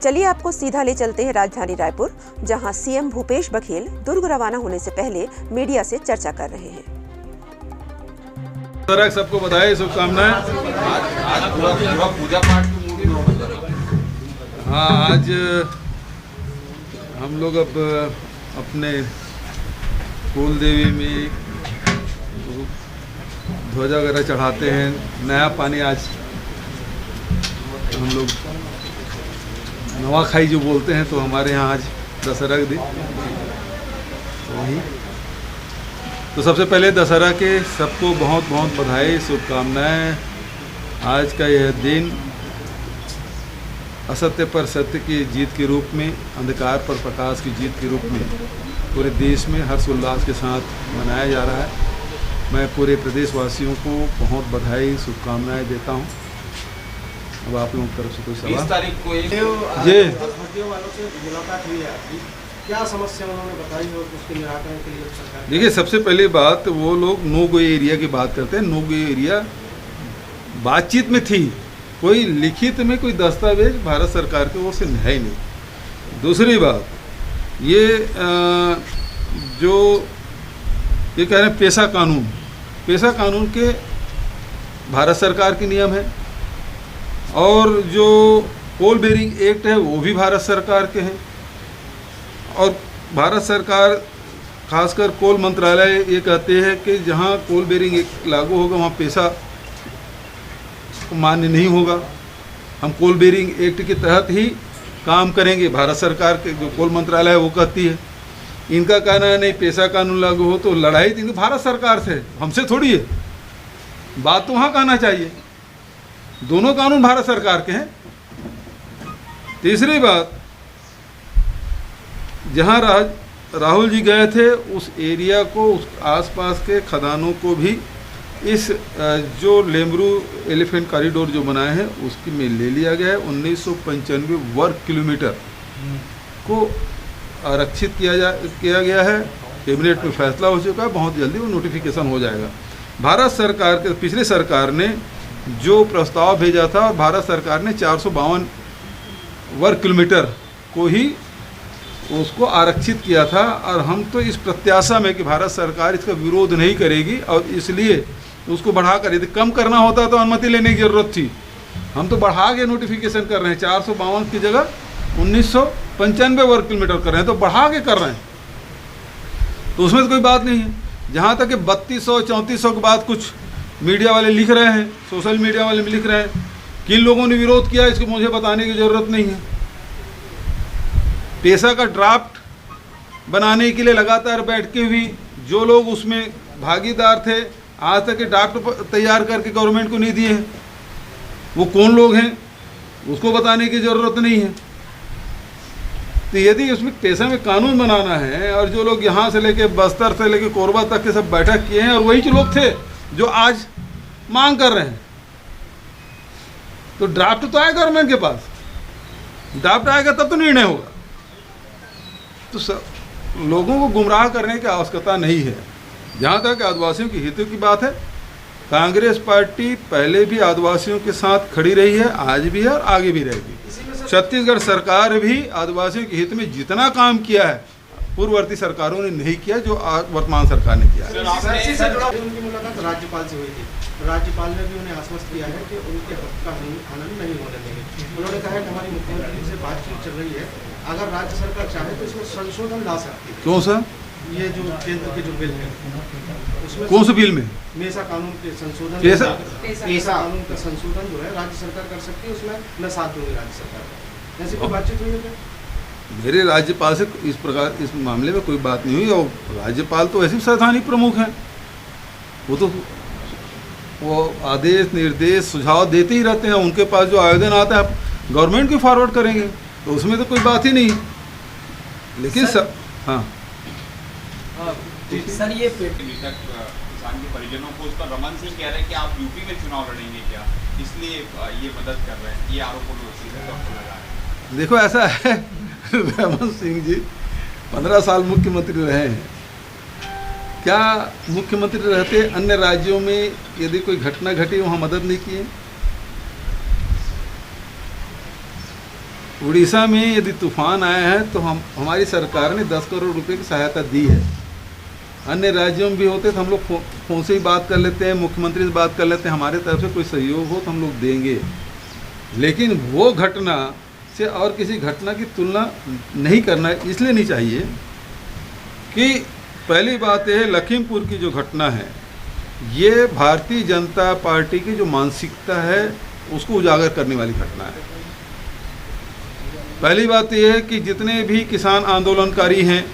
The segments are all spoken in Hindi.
चलिए आपको सीधा ले चलते हैं राजधानी रायपुर, जहां सीएम भूपेश बघेल दुर्ग रवाना होने से पहले मीडिया से चर्चा कर रहे हैं। सबको बधाई, शुभकामनाएं। पूजा पाठ हाँ, आज हम लोग अब अपने कुल देवी में ध्वजा वगैरह चढ़ाते हैं। नया पानी आज हम लोग नवाखाई जो बोलते हैं, तो हमारे यहाँ आज दशहरा के दिन वही। तो सबसे पहले दशहरा के सबको बहुत बहुत बधाई, शुभकामनाएं। आज का यह दिन असत्य पर सत्य की जीत के रूप में, अंधकार पर प्रकाश की जीत के रूप में पूरे देश में हर्षोल्लास के साथ मनाया जा रहा है। मैं पूरे प्रदेशवासियों को बहुत बधाई, शुभकामनाएं देता हूं। अब आप लोगों की तरफ से कोई सवाल? 20 तारीख को जी, वालों से मुलाकात हुई है आपकी, क्या समस्या उन्होंने बताई हो उसके निराकरण के लिए सरकार? देखिए, सबसे पहली बात, वो लोग नो गो एरिया की बात करते हैं। नो गो एरिया बातचीत में थी, कोई लिखित में कोई दस्तावेज भारत सरकार की ओर से है ही नहीं। दूसरी बात, ये जो ये कह रहे हैं पेशा कानून के भारत सरकार के नियम है, और जो कोल बेरिंग एक्ट है वो भी भारत सरकार के हैं। और भारत सरकार खासकर कोल मंत्रालय ये कहते हैं कि जहाँ कोल बेरिंग एक्ट लागू होगा वहाँ पेशा मान्य नहीं होगा। हम कोल बेरिंग एक्ट के तहत ही काम करेंगे। भारत सरकार के जो कोल मंत्रालय है वो कहती है। इनका कहना है नहीं, पेशा कानून लागू हो तो लड़ाई तो भारत सरकार से, हमसे थोड़ी है। बात तो वहाँ कहना चाहिए, दोनों कानून भारत सरकार के हैं। तीसरी बात, जहां राहुल जी गए थे उस एरिया को, उस आसपास के खदानों को भी इस जो लेमरू एलिफेंट कॉरिडोर जो बनाए हैं उसकी में ले लिया गया है। 1995 वर्ग किलोमीटर को आरक्षित किया गया है। कैबिनेट में फैसला हो चुका है, बहुत जल्दी वो नोटिफिकेशन हो जाएगा। भारत सरकार के पिछली सरकार ने जो प्रस्ताव भेजा था, और भारत सरकार ने 452 वर्ग किलोमीटर को ही उसको आरक्षित किया था। और हम तो इस प्रत्याशा में कि भारत सरकार इसका विरोध नहीं करेगी, और इसलिए उसको बढ़ाकर, यदि कम करना होता तो अनुमति लेने की ज़रूरत थी। हम तो बढ़ा के नोटिफिकेशन कर रहे हैं, 452 की जगह 1995 वर्ग किलोमीटर कर रहे हैं, तो बढ़ा के कर रहे हैं, तो उसमें तो कोई बात नहीं है। जहाँ तक कि 3200 3400 के बाद कुछ मीडिया वाले लिख रहे हैं, सोशल मीडिया वाले भी लिख रहे हैं, किन लोगों ने विरोध किया इसको मुझे बताने की ज़रूरत नहीं है। पेशा का ड्राफ्ट बनाने के लिए लगातार बैठ के भी जो लोग उसमें भागीदार थे, आज तक के ड्राफ्ट तैयार करके गवर्नमेंट को नहीं दिए हैं। वो कौन लोग हैं उसको बताने की ज़रूरत नहीं है। तो यदि उसमें पेशा में कानून बनाना है, और जो लोग यहाँ से लेके बस्तर से लेके कोरबा तक के सब बैठक किए हैं, और वही जो लोग थे जो आज मांग कर रहे हैं, तो ड्राफ्ट तो आएगा गवर्नमेंट के पास, ड्राफ्ट आएगा तब तो निर्णय होगा। तो सब लोगों को गुमराह करने की आवश्यकता नहीं है। जहाँ तक आदिवासियों के हितों की बात है, कांग्रेस पार्टी पहले भी आदिवासियों के साथ खड़ी रही है, आज भी है और आगे भी रहेगी। छत्तीसगढ़ सरकार भी आदिवासियों के हित में जितना काम किया है पूर्ववर्ती सरकारों ने नहीं किया, जो वर्तमान सरकार ने किया है। उनकी मुलाकात राज्यपाल से हुई थी, राज्यपाल ने भी उन्हें आश्वस्त किया है कि उनके हक का हनन नहीं होने देंगे। उन्होंने कहा है कि हमारी मुख्यमंत्री से बातचीत चल रही है, अगर राज्य सरकार चाहे तो इसमें संशोधन ला सकती है। क्यों सर? ये जो केंद्र के जो बिल है उसमें कौन से बिल में? पेशा कानून के संशोधन, पेशा कानून का संशोधन जो है राज्य सरकार कर सकती है, उसमें मैं साथ दूंगी राज्य सरकार का। ऐसी कोई बातचीत हुई है क्या? मेरे राज्यपाल से इस प्रकार इस मामले में कोई बात नहीं हुई। और राज्यपाल तो ऐसे संवैधानिक प्रमुख हैं, वो आदेश निर्देश सुझाव देते ही रहते हैं। उनके पास जो आवेदन आता है गवर्नमेंट को फॉरवर्ड करेंगे, तो उसमें तो कोई बात ही नहीं। लेकिन सर, हाँ सर, ये किसान के परिजनों को उस पर रमन सिंह कह रहे हैं कि आप यूपी में चुनाव लड़ेंगे क्या, इसलिए ये मदद कर रहे हैं, ये आरोप लगा है। देखो, ऐसा है, रमन सिंह जी 15 साल मुख्यमंत्री रहे हैं। क्या मुख्यमंत्री रहते अन्य राज्यों में यदि कोई घटना घटी वहाँ मदद नहीं की है? उड़ीसा में यदि तूफान आया है तो हमारी सरकार ने 10 करोड़ रुपए की सहायता दी है। अन्य राज्यों में भी होते तो हम लोग फोन से ही बात कर लेते हैं, मुख्यमंत्री से बात कर लेते हैं, हमारे तरफ से कोई सहयोग हो तो हम लोग देंगे। लेकिन वो घटना से और किसी घटना की तुलना नहीं करना इसलिए नहीं चाहिए कि पहली बात यह है, लखीमपुर की जो घटना है ये भारतीय जनता पार्टी की जो मानसिकता है उसको उजागर करने वाली घटना है। पहली बात यह है कि जितने भी किसान आंदोलनकारी हैं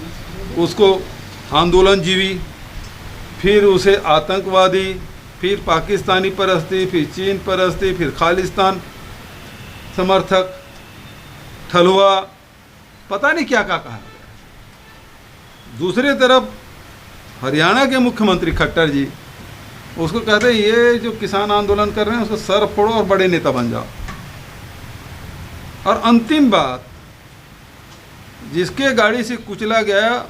उसको आंदोलनजीवी, फिर उसे आतंकवादी, फिर पाकिस्तानी परस्ती, फिर चीन परस्ती, फिर खालिस्तान समर्थक, ठलुआ, पता नहीं क्या क्या कहा गया। दूसरी तरफ हरियाणा के मुख्यमंत्री खट्टर जी उसको कहते हैं ये जो किसान आंदोलन कर रहे हैं उसको सर फोड़ो और बड़े नेता बन जाओ। और अंतिम बात, जिसके गाड़ी से कुचला गया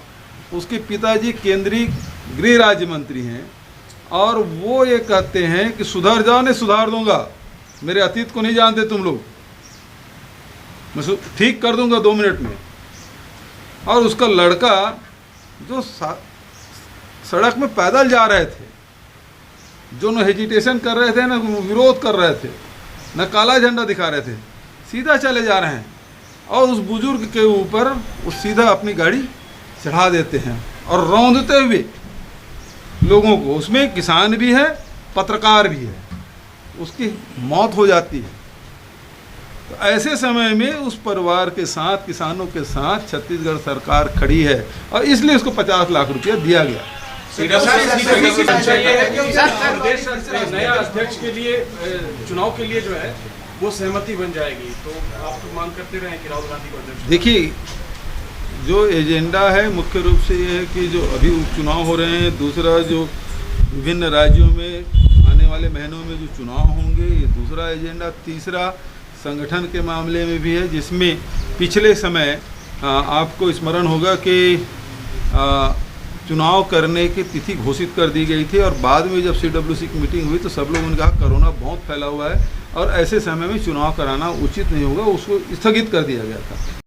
उसके पिताजी केंद्रीय गृह राज्य मंत्री हैं और वो ये कहते हैं कि सुधर जाओ, नहीं सुधार दूंगा, मेरे अतीत को नहीं जानते तुम लोग, मैं ठीक कर दूंगा 2 मिनट में। और उसका लड़का जो सड़क में पैदल जा रहे थे, जो न हेजिटेशन कर रहे थे, न विरोध कर रहे थे, न काला झंडा दिखा रहे थे, सीधा चले जा रहे हैं और उस बुजुर्ग के ऊपर वो सीधा अपनी गाड़ी चढ़ा देते हैं और रौंदते हुए लोगों को, उसमें किसान भी है, पत्रकार भी है, उसकी मौत हो जाती है। तो ऐसे समय में उस परिवार के साथ, किसानों के साथ छत्तीसगढ़ सरकार खड़ी है और इसलिए उसको 50 लाख रुपया दिया गया। नया अध्यक्ष के लिए चुनाव के लिए जो है वो सहमति बन जाएगी, तो आप तो मांग करते रहे कि राहुल गांधी को अध्यक्ष। देखिए, जो एजेंडा है मुख्य रूप से ये है कि जो अभी उपचुनाव हो रहे हैं, दूसरा जो विभिन्न राज्यों में आने वाले महीनों में जो चुनाव होंगे, ये दूसरा एजेंडा। तीसरा संगठन के मामले में भी है, जिसमें पिछले समय आपको स्मरण होगा कि चुनाव करने की तिथि घोषित कर दी गई थी और बाद में जब CWC की मीटिंग हुई तो सब लोगों ने कहा कोरोना बहुत फैला हुआ है और ऐसे समय में चुनाव कराना उचित नहीं होगा, उसको स्थगित कर दिया गया था।